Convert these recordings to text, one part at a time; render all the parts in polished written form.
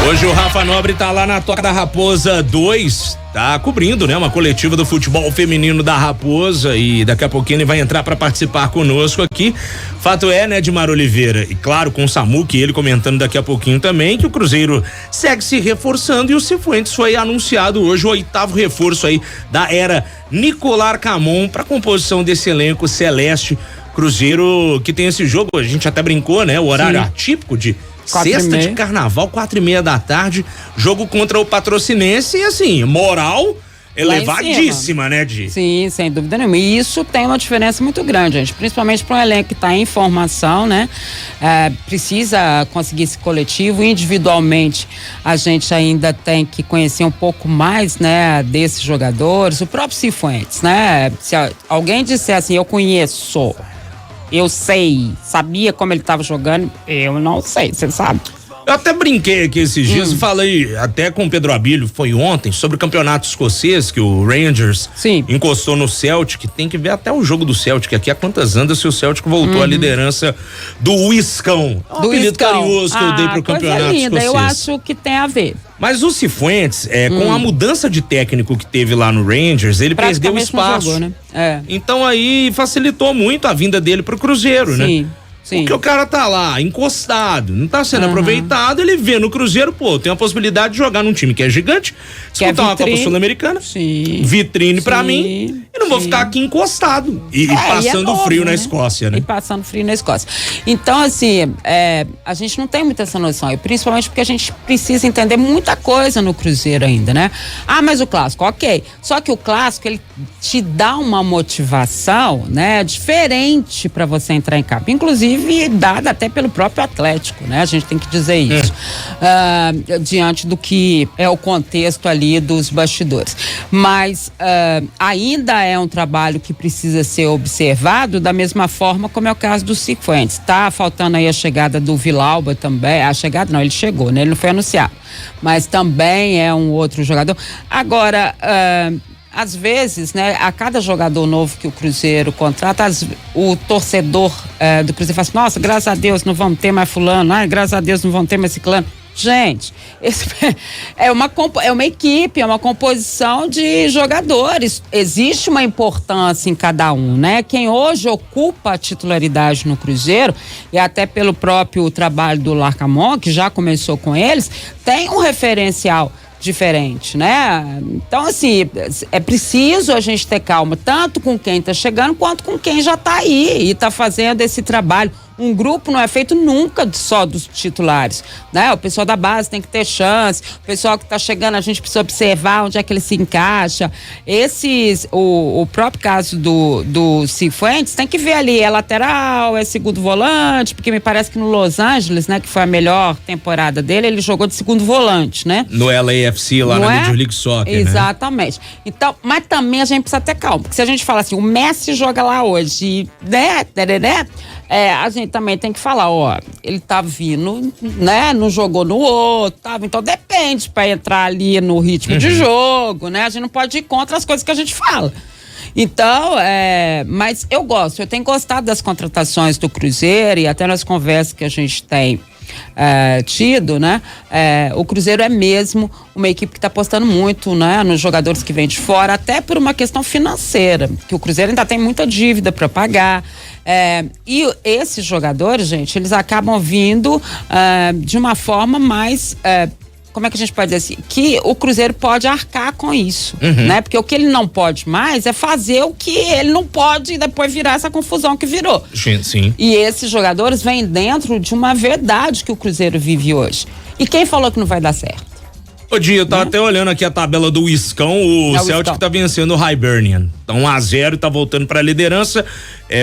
Hoje o Rafa Nobre tá lá na Toca da Raposa 2, tá cobrindo, né, uma coletiva do futebol feminino da Raposa, e daqui a pouquinho ele vai entrar para participar conosco aqui. Fato é, né, Edmar Oliveira, e claro, com o Samuque, ele comentando daqui a pouquinho também, que o Cruzeiro segue se reforçando, e o Cifuentes foi anunciado hoje o 8º reforço aí da era Nicolar Camon para composição desse elenco celeste. Cruzeiro que tem esse jogo, a gente até brincou, né, o horário atípico de sexta de carnaval, 4:30 da tarde, jogo contra o Patrocinense, e assim, moral elevadíssima, né, Di? Sim, sem dúvida nenhuma. E isso tem uma diferença muito grande, gente, principalmente para um elenco que está em formação, né? Precisa conseguir esse coletivo. Individualmente, a gente ainda tem que conhecer um pouco mais, né, desses jogadores. O próprio Cifuentes, né? Se alguém disser assim, eu conheço, eu sei, sabia como ele estava jogando, eu não sei, você sabe? Eu até brinquei aqui esses dias, falei até com o Pedro Abílio, foi ontem, sobre o campeonato escocês, que o Rangers encostou no Celtic. Tem que ver até o jogo do Celtic aqui, há quantas andas se o Celtic voltou à liderança do Uiscão. É um apelido carinhoso que eu dei pro campeonato escocês. Eu acho que tem a ver. Mas o Cifuentes, com a mudança de técnico que teve lá no Rangers, ele perdeu espaço. Jogou, né? Então aí facilitou muito a vinda dele pro Cruzeiro, né? Sim. Porque o cara tá lá, encostado, não tá sendo aproveitado, ele vê no Cruzeiro, pô, tem a possibilidade de jogar num time que é gigante, disputar uma Copa Sul-Americana, vitrine pra mim, e não vou ficar aqui encostado e passando frio na Escócia, né? E passando frio na Escócia. Então, assim, a gente não tem muita essa noção, e principalmente porque a gente precisa entender muita coisa no Cruzeiro ainda, né? Mas o Clássico, ok. Só que o Clássico, ele te dá uma motivação, né, diferente pra você entrar em campo. Inclusive, dada até pelo próprio Atlético, né? A gente tem que dizer isso. Diante do que é o contexto ali dos bastidores. Mas ainda é um trabalho que precisa ser observado da mesma forma como é o caso do Cifuentes. Tá faltando aí a chegada do Villalba também. A chegada não, ele chegou, né? Ele não foi anunciado. Mas também é um outro jogador. Agora, às vezes, né, a cada jogador novo que o Cruzeiro contrata, o torcedor do Cruzeiro fala assim, nossa, graças a Deus não vamos ter mais fulano, graças a Deus não vamos ter mais ciclano. Gente, é uma equipe, é uma composição de jogadores. Existe uma importância em cada um, né? Quem hoje ocupa a titularidade no Cruzeiro, e até pelo próprio trabalho do Larcamon, que já começou com eles, tem um referencial diferente, né? Então, assim, é preciso a gente ter calma, tanto com quem tá chegando, quanto com quem já tá aí e tá fazendo esse trabalho. Um grupo não é feito nunca só dos titulares, né? O pessoal da base tem que ter chance, o pessoal que tá chegando, a gente precisa observar onde é que ele se encaixa. O próprio caso do Cifuentes, tem que ver ali, é lateral, é segundo volante, porque me parece que no Los Angeles, né, que foi a melhor temporada dele, ele jogou de segundo volante, né? No LAFC, lá na Major League Soccer, exatamente. Né? Então, mas também a gente precisa ter calma, porque se a gente fala assim, o Messi joga lá hoje, né? A gente também tem que falar, ele tá vindo, né? Não jogou no outro, então depende pra entrar ali no ritmo de jogo, né? A gente não pode ir contra as coisas que a gente fala. Então, mas eu tenho gostado das contratações do Cruzeiro e até nas conversas que a gente tem tido, né? O Cruzeiro é mesmo uma equipe que está apostando muito, né, nos jogadores que vêm de fora, até por uma questão financeira, que o Cruzeiro ainda tem muita dívida para pagar. E esses jogadores, gente, eles acabam vindo de uma forma mais como é que a gente pode dizer assim, que o Cruzeiro pode arcar com isso, né? Porque o que ele não pode mais é fazer o que ele não pode e depois virar essa confusão que virou. Sim. E esses jogadores vêm dentro de uma verdade que o Cruzeiro vive hoje. E quem falou que não vai dar certo? Ô, Dia, eu tava até olhando aqui a tabela do Uiscão, o Celtic tá vencendo o Hibernian. Então 1-0, tá voltando pra liderança.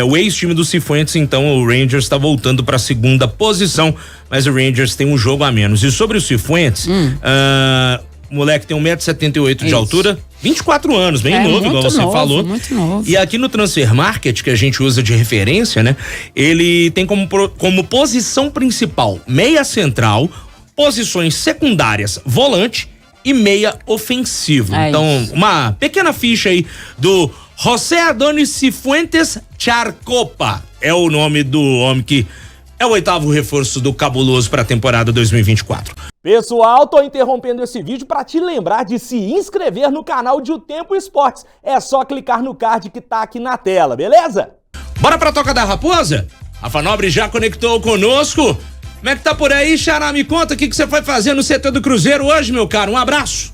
O ex-time do Cifuentes, então o Rangers tá voltando pra segunda posição, mas o Rangers tem um jogo a menos. E sobre o Cifuentes, o moleque tem 1,78 m de altura, 24 anos, bem novo, igual você falou. Muito novo. E aqui no Transfer Market, que a gente usa de referência, né? Ele tem como posição principal meia central, posições secundárias, volante e meia ofensivo. Então, uma pequena ficha aí do José Adonis Cifuentes Charcopa. É o nome do homem que é o 8º reforço do Cabuloso para a temporada 2024. Pessoal, tô interrompendo esse vídeo para te lembrar de se inscrever no canal de O Tempo Esportes. É só clicar no card que tá aqui na tela, beleza? Bora pra Toca da Raposa? Rafa Nobre já conectou conosco. Como é que tá por aí, Xará? Me conta o que você foi fazer no CT do Cruzeiro hoje, meu caro. Um abraço.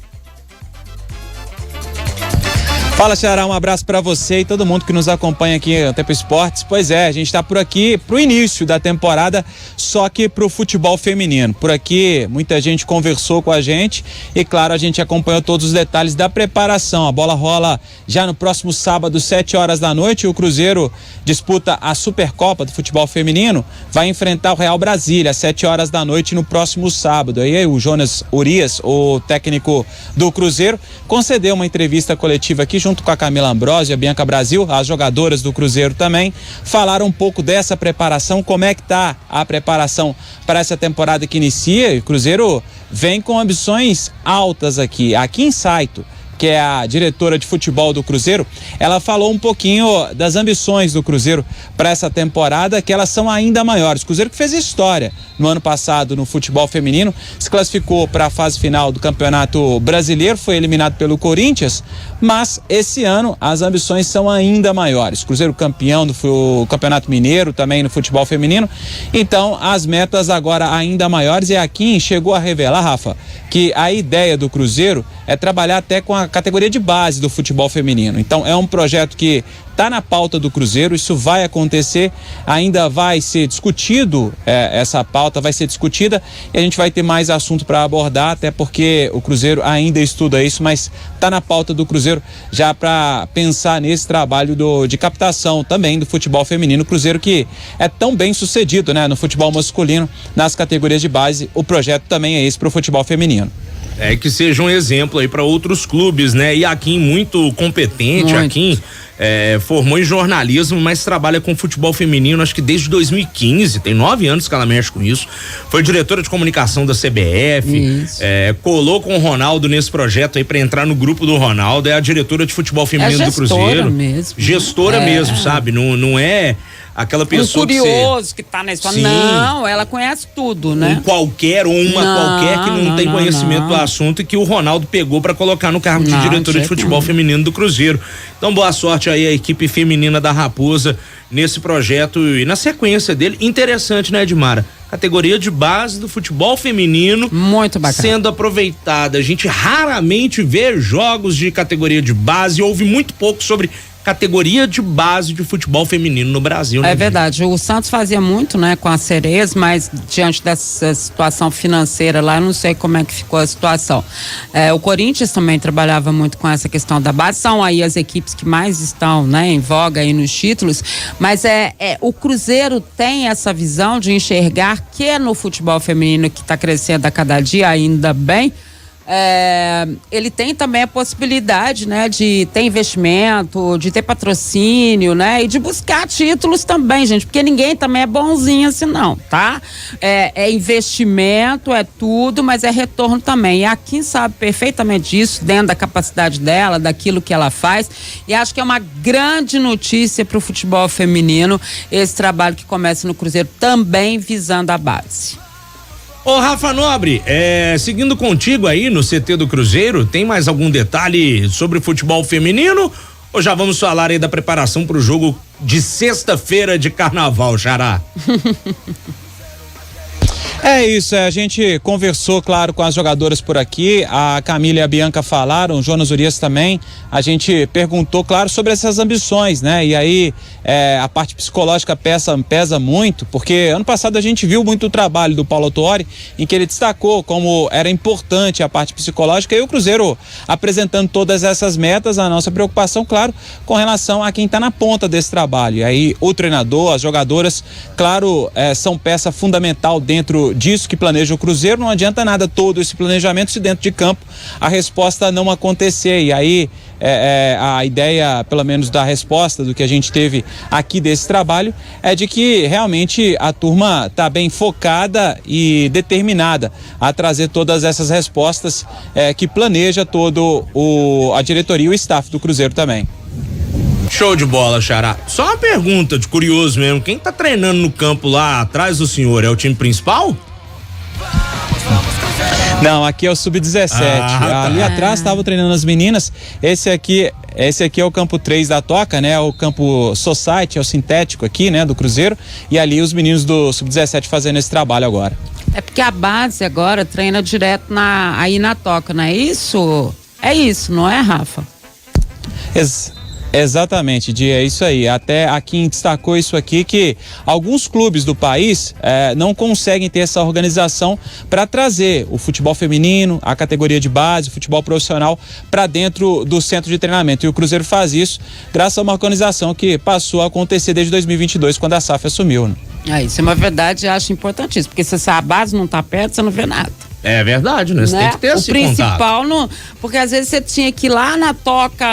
Fala, Xará, um abraço pra você e todo mundo que nos acompanha aqui no Tempo Esportes. Pois é, a gente tá por aqui pro início da temporada, só que pro futebol feminino. Por aqui, muita gente conversou com a gente e, claro, a gente acompanhou todos os detalhes da preparação. A bola rola já no próximo sábado, 7 horas da noite. O Cruzeiro disputa a Supercopa do futebol feminino, vai enfrentar o Real Brasília às 7 horas da noite no próximo sábado. Aí o Jonas Urias, o técnico do Cruzeiro, concedeu uma entrevista coletiva aqui junto com a Camila Ambrosio e a Bianca Brasil, as jogadoras do Cruzeiro também, falaram um pouco dessa preparação, como é que tá a preparação para essa temporada que inicia. O Cruzeiro vem com ambições altas aqui em Saito, que é a diretora de futebol do Cruzeiro, ela falou um pouquinho das ambições do Cruzeiro para essa temporada, que elas são ainda maiores. O Cruzeiro que fez história no ano passado no futebol feminino, se classificou para a fase final do Campeonato Brasileiro, foi eliminado pelo Corinthians, mas esse ano as ambições são ainda maiores. Cruzeiro campeão do Campeonato Mineiro, também no futebol feminino, então as metas agora ainda maiores. E a Kim chegou a revelar, Rafa, que a ideia do Cruzeiro é trabalhar até com a categoria de base do futebol feminino. Então é um projeto que está na pauta do Cruzeiro, isso vai acontecer, ainda vai ser discutido, essa pauta vai ser discutida e a gente vai ter mais assunto para abordar, até porque o Cruzeiro ainda estuda isso, mas está na pauta do Cruzeiro já para pensar nesse trabalho de captação também do futebol feminino. O Cruzeiro que é tão bem sucedido, né, no futebol masculino, nas categorias de base, o projeto também é esse para o futebol feminino. É que seja um exemplo aí para outros clubes, né? E a Kim muito competente, a Kim formou em jornalismo, mas trabalha com futebol feminino acho que desde 2015, tem 9 anos que ela mexe com isso. Foi diretora de comunicação da CBF, colou com o Ronaldo nesse projeto aí para entrar no grupo do Ronaldo, é a diretora de futebol feminino do Cruzeiro. Gestora mesmo, sabe? Não é aquela pessoa curioso que tá na história. Não, ela conhece tudo, né? Um qualquer ou uma qualquer que não tem conhecimento do assunto e que o Ronaldo pegou para colocar no cargo de diretora de futebol feminino do Cruzeiro. Então, boa sorte aí à equipe feminina da Raposa nesse projeto e na sequência dele. Interessante, né, Edmara? Categoria de base do futebol feminino. Muito bacana. Sendo aproveitada. A gente raramente vê jogos de categoria de base, ouve muito pouco sobre categoria de base de futebol feminino no Brasil, né? É verdade, o Santos fazia muito, né, com a Cerezo, mas diante dessa situação financeira lá, eu não sei como é que ficou a situação. O Corinthians também trabalhava muito com essa questão da base, são aí as equipes que mais estão, né, em voga aí nos títulos, mas o Cruzeiro tem essa visão de enxergar que no futebol feminino que está crescendo a cada dia, ainda bem, ele tem também a possibilidade, né, de ter investimento, de ter patrocínio, né, e de buscar títulos também, gente, porque ninguém também é bonzinho assim não, tá? É investimento, é tudo, mas é retorno também, e a Kim sabe perfeitamente disso, dentro da capacidade dela, daquilo que ela faz, e acho que é uma grande notícia pro futebol feminino, esse trabalho que começa no Cruzeiro também visando a base. Ô Rafa Nobre, seguindo contigo aí no CT do Cruzeiro, tem mais algum detalhe sobre futebol feminino? Ou já vamos falar aí da preparação pro jogo de sexta-feira de carnaval, Xará? É isso, a gente conversou, claro, com as jogadoras por aqui, a Camila e a Bianca falaram, o Jonas Urias também, a gente perguntou, claro, sobre essas ambições, né? E aí a parte psicológica pesa muito, porque ano passado a gente viu muito o trabalho do Paulo Autuori, em que ele destacou como era importante a parte psicológica, e o Cruzeiro apresentando todas essas metas, a nossa preocupação, claro, com relação a quem está na ponta desse trabalho. E aí o treinador, as jogadoras, claro, são peça fundamental dentro disso que planeja o Cruzeiro. Não adianta nada todo esse planejamento se dentro de campo a resposta não acontecer. E aí a ideia, pelo menos da resposta do que a gente teve aqui desse trabalho, é de que realmente a turma está bem focada e determinada a trazer todas essas respostas que planeja todo a diretoria e o staff do Cruzeiro também. Show de bola, Xará. Só uma pergunta de curioso mesmo, quem tá treinando no campo lá atrás do senhor, é o time principal? Não, aqui é o Sub-17. Ali atrás estavam treinando as meninas. Esse aqui é o campo 3 da Toca, né? O campo Society, é o sintético aqui, né? Do Cruzeiro. E ali os meninos do Sub-17 fazendo esse trabalho agora. É porque a base agora treina direto aí na Toca, não é isso? É isso, não é, Rafa? Exatamente, Di, é isso aí. Até a Kim destacou isso aqui, que alguns clubes do país não conseguem ter essa organização para trazer o futebol feminino, a categoria de base, o futebol profissional para dentro do centro de treinamento. E o Cruzeiro faz isso graças a uma organização que passou a acontecer desde 2022, quando a SAF assumiu, né? Isso é uma verdade, eu acho importantíssimo, porque se a base não tá perto, você não vê nada. É verdade, né? Você tem que ter esse principal, porque às vezes você tinha que ir lá na Toca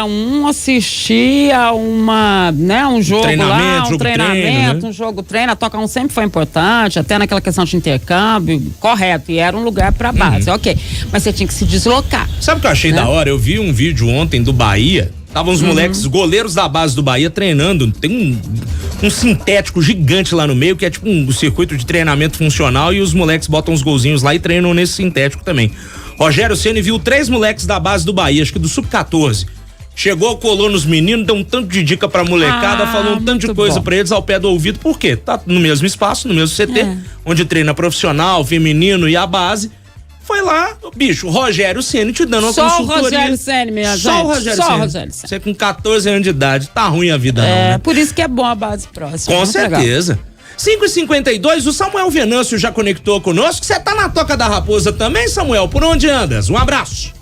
assistir a um jogo lá, um treinamento, né? Um jogo treino. A Toca sempre foi importante, até naquela questão de intercâmbio, correto, e era um lugar pra base, ok. Mas você tinha que se deslocar. Sabe o que eu achei da hora? Eu vi um vídeo ontem do Bahia. Estavam os moleques, goleiros da base do Bahia treinando. Tem um sintético gigante lá no meio, que é tipo um circuito de treinamento funcional, e os moleques botam os golzinhos lá e treinam nesse sintético também. Rogério Ceni viu 3 moleques da base do Bahia, acho que do Sub-14. Chegou, colou nos meninos, deu um tanto de dica pra molecada, falou um tanto de coisa pra eles ao pé do ouvido. Por quê? Tá no mesmo espaço, no mesmo CT, onde treina profissional, feminino e a base. Foi lá, bicho, Rogério Ceni te dando uma consultoria. Só o Rogério Ceni, minha gente. Só o Rogério Ceni. Você com 14 anos de idade, tá ruim a vida não, né? Por isso que é bom a base próxima. Com certeza. 5h52, o Samuel Venâncio já conectou conosco. Você tá na Toca da Raposa também, Samuel? Por onde andas? Um abraço.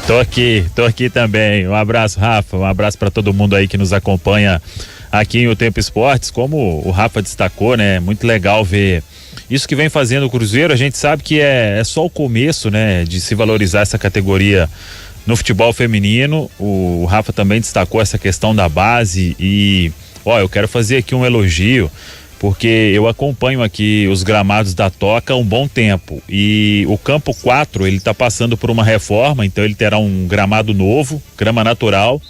Tô aqui também. Um abraço, Rafa. Um abraço para todo mundo aí que nos acompanha aqui em O Tempo Esportes. Como o Rafa destacou, né? Muito legal ver isso que vem fazendo o Cruzeiro. A gente sabe que é só o começo, né, de se valorizar essa categoria no futebol feminino. O Rafa também destacou essa questão da base e, eu quero fazer aqui um elogio, porque eu acompanho aqui os gramados da Toca há um bom tempo, e o campo 4, ele tá passando por uma reforma, então ele terá um gramado novo, grama natural.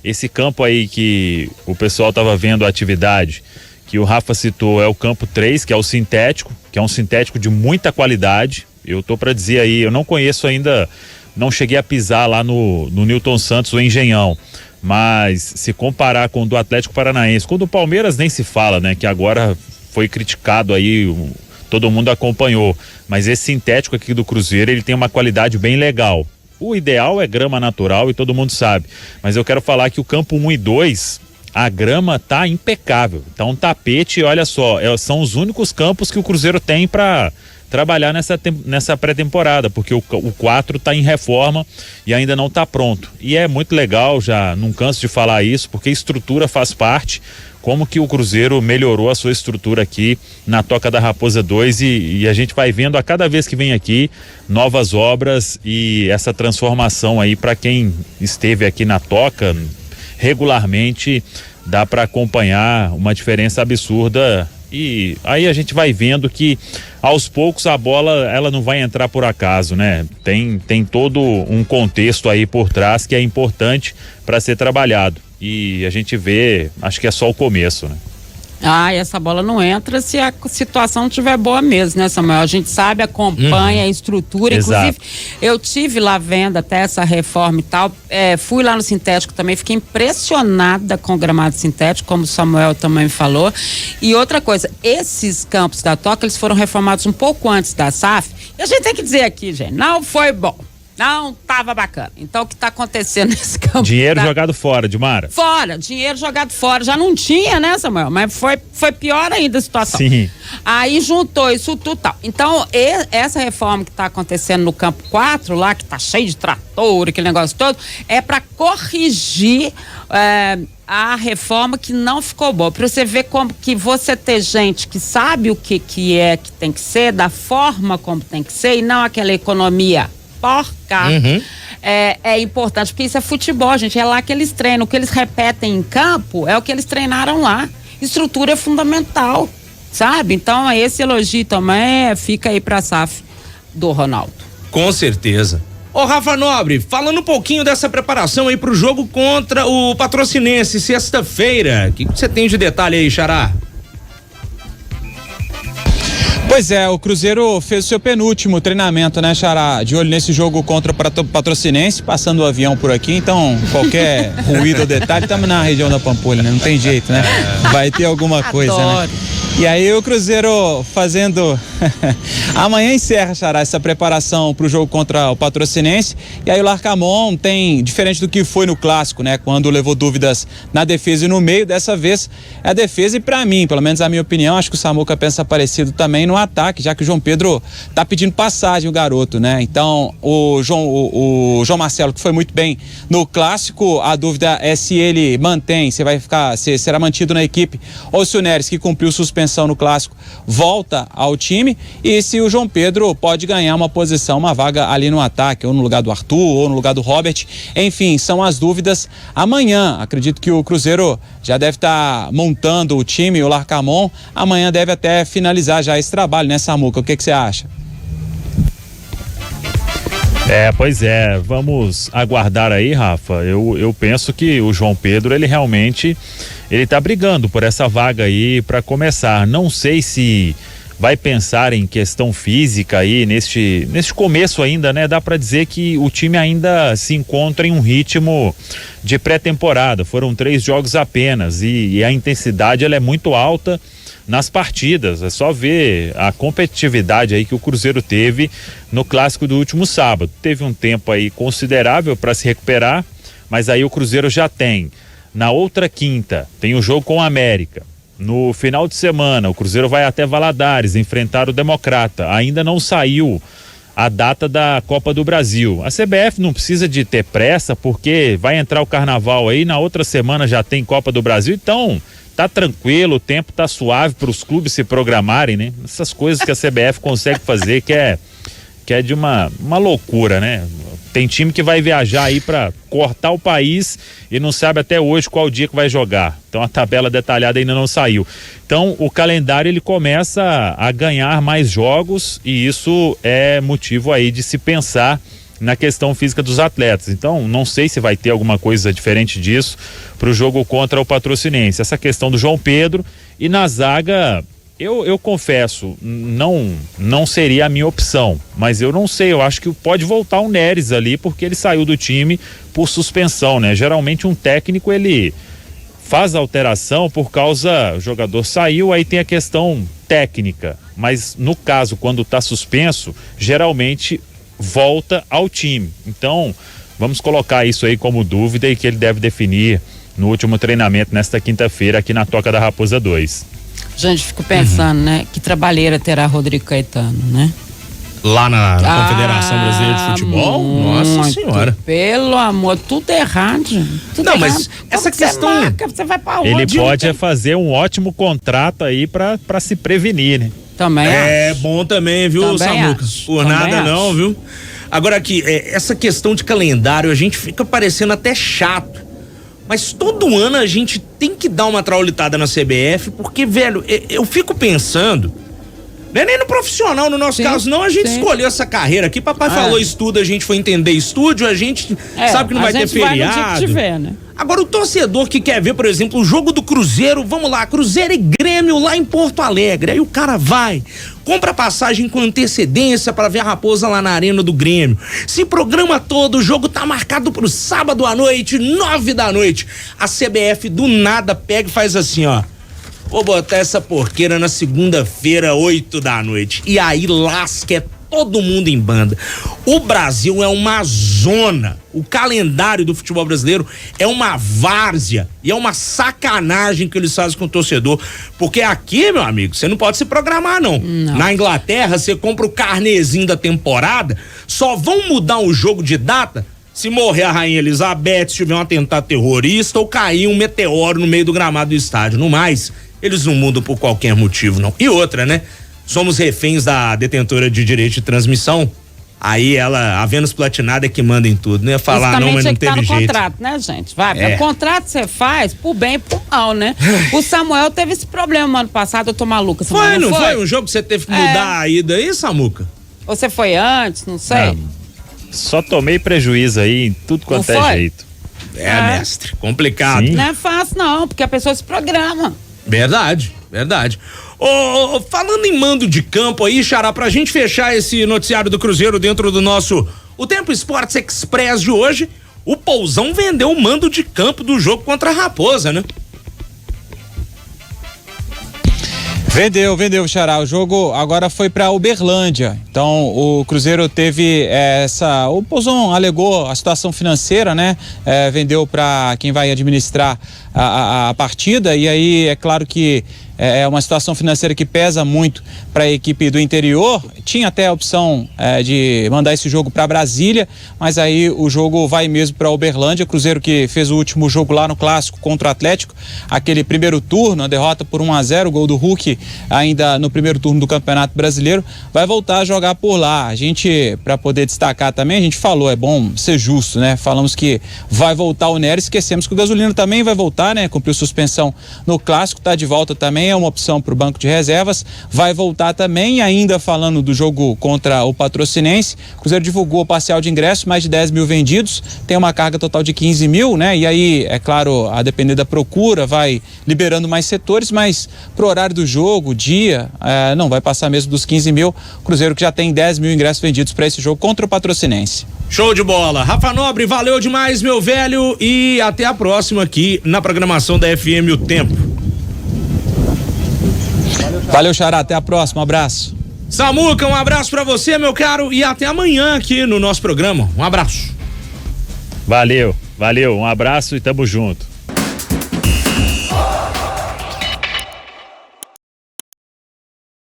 Esse campo aí que o pessoal tava vendo a atividade, que o Rafa citou, é o campo 3, que é o sintético, que é um sintético de muita qualidade. Eu tô para dizer aí, eu não conheço ainda, não cheguei a pisar lá no Newton Santos, o Engenhão, mas se comparar com o do Atlético Paranaense, com o do Palmeiras nem se fala, né, que agora foi criticado aí, todo mundo acompanhou, mas esse sintético aqui do Cruzeiro, ele tem uma qualidade bem legal. O ideal é grama natural e todo mundo sabe, mas eu quero falar que o campo 1 e 2, a grama tá impecável, tá um tapete. Olha só, são os únicos campos que o Cruzeiro tem para trabalhar nessa pré-temporada, porque o 4 tá em reforma e ainda não tá pronto. E é muito legal, já não canso de falar isso, porque estrutura faz parte, como que o Cruzeiro melhorou a sua estrutura aqui na Toca da Raposa 2, e a gente vai vendo a cada vez que vem aqui novas obras e essa transformação aí. Para quem esteve aqui na Toca regularmente, dá para acompanhar uma diferença absurda, e aí a gente vai vendo que aos poucos a bola, ela não vai entrar por acaso, né? Tem todo um contexto aí por trás que é importante para ser trabalhado, e a gente vê, acho que é só o começo, né? Essa bola não entra se a situação não estiver boa mesmo, né, Samuel? A gente sabe, acompanha a estrutura. Exato. Inclusive, eu tive lá vendo até essa reforma e tal. Fui lá no sintético também, fiquei impressionada com o gramado sintético, como o Samuel também falou. E outra coisa, esses campos da Toca, eles foram reformados um pouco antes da SAF. E a gente tem que dizer aqui, gente, não foi bom. Não tava bacana. Então o que tá acontecendo nesse campo? Dinheiro jogado fora, Dimara. Fora, dinheiro jogado fora. Já não tinha, né, Samuel? Mas foi pior ainda a situação. Sim. Aí juntou isso tudo tal. Então, essa reforma que tá acontecendo no campo 4, lá, que tá cheio de trator, aquele negócio todo, é para corrigir a reforma que não ficou boa. Pra você ver como que você ter gente que sabe o que tem que ser, da forma como tem que ser, e não aquela economia porca. É importante, porque isso é futebol, gente. É lá que eles treinam. O que eles repetem em campo é o que eles treinaram lá. Estrutura é fundamental, sabe? Então, esse elogio também fica aí pra SAF do Ronaldo. Com certeza. Ô, Rafa Nobre, falando um pouquinho dessa preparação aí pro jogo contra o Patrocinense, sexta-feira, o que você tem de detalhe aí, Xará? Pois é, o Cruzeiro fez o seu penúltimo treinamento, né, Xará? De olho nesse jogo contra o Patrocinense, passando o avião por aqui, então qualquer ruído ou detalhe, estamos na região da Pampulha, né? Não tem jeito, né? Vai ter alguma coisa, Adoro. né? E aí o Cruzeiro fazendo... Amanhã encerra, Xará, essa preparação para o jogo contra o Patrocinense. E aí o Larcamon tem, diferente do que foi no Clássico, né? Quando levou dúvidas na defesa e no meio, dessa vez é a defesa e para mim, pelo menos a minha opinião, acho que o Samuca pensa parecido também no ataque, já que o João Pedro tá pedindo passagem, o garoto, né? Então o João Marcelo, que foi muito bem no Clássico, a dúvida é se ele mantém, se será mantido na equipe, ou se o Neres, que cumpriu suspensão no Clássico, volta ao time, e se o João Pedro pode ganhar uma posição, uma vaga ali no ataque, ou no lugar do Arthur, ou no lugar do Robert. Enfim, são as dúvidas amanhã. Acredito que o Cruzeiro já deve estar montando o time, o Larcamon, amanhã deve até finalizar já esse trabalho, né, Samuca? O que você acha? Pois é, vamos aguardar aí, Rafa. Eu penso que o João Pedro, ele realmente, ele tá brigando por essa vaga aí para começar. Não sei se vai pensar em questão física aí neste começo ainda, né? Dá para dizer que o time ainda se encontra em um ritmo de pré-temporada. Foram 3 jogos apenas e a intensidade ela é muito alta nas partidas. É só ver a competitividade aí que o Cruzeiro teve no Clássico do último sábado. Teve um tempo aí considerável para se recuperar, mas aí o Cruzeiro já tem. Na outra quinta tem o jogo com o América. No final de semana o Cruzeiro vai até Valadares enfrentar o Democrata. Ainda não saiu a data da Copa do Brasil. A CBF não precisa de ter pressa, porque vai entrar o Carnaval aí, na outra semana já tem Copa do Brasil, então tá tranquilo, o tempo tá suave para os clubes se programarem, né? Essas coisas que a CBF consegue fazer, que é de uma loucura, né? Tem time que vai viajar aí para cortar o país e não sabe até hoje qual dia que vai jogar. Então a tabela detalhada ainda não saiu. Então o calendário ele começa a ganhar mais jogos e isso é motivo aí de se pensar na questão física dos atletas. Então não sei se vai ter alguma coisa diferente disso para o jogo contra o Patrocinense. Essa questão do João Pedro e na zaga, eu confesso, não seria a minha opção, mas eu não sei, eu acho que pode voltar o Neres ali, porque ele saiu do time por suspensão, né? Geralmente um técnico ele faz alteração por causa, o jogador saiu, aí tem a questão técnica, mas no caso quando está suspenso, geralmente volta ao time. Então vamos colocar isso aí como dúvida e que ele deve definir no último treinamento nesta quinta-feira aqui na Toca da Raposa 2. Gente, fico pensando, né? Que trabalheira terá Rodrigo Caetano, né? Lá na Confederação Brasileira de Futebol? Nossa Senhora. Pelo amor, tudo errado. Tudo errado. Mas essa questão... Você vai pra onde? Ele pode fazer um ótimo contrato aí pra se prevenir, né? Também acho. Bom também, viu, Também Samuca? acho. Por Também nada acho. não, viu? Agora aqui, essa questão de calendário, a gente fica parecendo até chato. Mas todo ano a gente tem que dar uma traulitada na CBF, porque, velho, eu fico pensando, não é nem no profissional, no nosso caso, não, a gente escolheu essa carreira aqui, papai falou estudo, a gente foi entender estúdio, a gente sabe que não vai ter feriado. Vai no dia que tiver, né? Agora o torcedor que quer ver, por exemplo, o jogo do Cruzeiro, vamos lá, Cruzeiro e Grêmio lá em Porto Alegre, aí o cara vai, compra passagem com antecedência para ver a Raposa lá na Arena do Grêmio, se programa todo, o jogo tá marcado pro sábado à noite, 9 da noite, a CBF do nada pega e faz assim, ó, vou botar essa porqueira na segunda-feira, 8 da noite, e aí lasca todo mundo em banda. O Brasil é uma zona. O calendário do futebol brasileiro é uma várzea e é uma sacanagem que eles fazem com o torcedor. Porque aqui, meu amigo, você não pode se programar, não. Na Inglaterra, você compra o carnezinho da temporada, só vão mudar o jogo de data se morrer a Rainha Elizabeth, se tiver um atentado terrorista ou cair um meteoro no meio do gramado do estádio. No mais, eles não mudam por qualquer motivo, não. E outra, né? Somos reféns da detentora de direito de transmissão. Aí ela, a Vênus Platinada é que manda em tudo, né? Falar não, mas não teve jeito. Contrato, né, gente? Vai, o contrato você faz por bem e por mal, né? O Samuel teve esse problema ano passado, eu tô maluca. Foi, não foi? Um jogo que você teve que mudar a ida aí, Samuca? Você foi antes, não sei. só tomei prejuízo aí em tudo quanto é jeito. Mestre, complicado. Sim. Não é fácil não, porque a pessoa se programa. Verdade. Falando em mando de campo aí, Xará, pra gente fechar esse noticiário do Cruzeiro dentro do nosso O Tempo Esportes Express de hoje, o Pousão vendeu o mando de campo do jogo contra a Raposa, né? Vendeu, Xará. O jogo agora foi para Uberlândia. Então, o Cruzeiro teve o Pousão alegou a situação financeira, né? Vendeu para quem vai administrar a partida, e aí é claro que é uma situação financeira que pesa muito para a equipe do interior. Tinha até a opção de mandar esse jogo para Brasília, mas aí o jogo vai mesmo para Uberlândia. Cruzeiro que fez o último jogo lá no Clássico contra o Atlético, aquele primeiro turno, a derrota por 1-0, o gol do Hulk ainda no primeiro turno do Campeonato Brasileiro, vai voltar a jogar por lá. A gente, para poder destacar também, a gente falou, é bom ser justo, né? Falamos que vai voltar o Nery, esquecemos que o Gasolino também vai voltar, né? Cumpriu suspensão no Clássico, tá de volta também, é uma opção para o banco de reservas, vai voltar também. Ainda falando do jogo contra o Patrocinense, o Cruzeiro divulgou o parcial de ingressos, mais de 10 mil vendidos, tem uma carga total de 15 mil, né? E aí, é claro, a depender da procura, vai liberando mais setores, mas pro horário do jogo, dia, não vai passar mesmo dos 15 mil. O Cruzeiro que já tem 10 mil ingressos vendidos para esse jogo contra o Patrocinense. Show de bola. Rafa Nobre, valeu demais, meu velho, e até a próxima aqui na programação da FM O Tempo. Valeu, Xará, até a próxima, um abraço. Samuca, um abraço pra você, meu caro, e até amanhã aqui no nosso programa. Um abraço. Valeu, um abraço e tamo junto.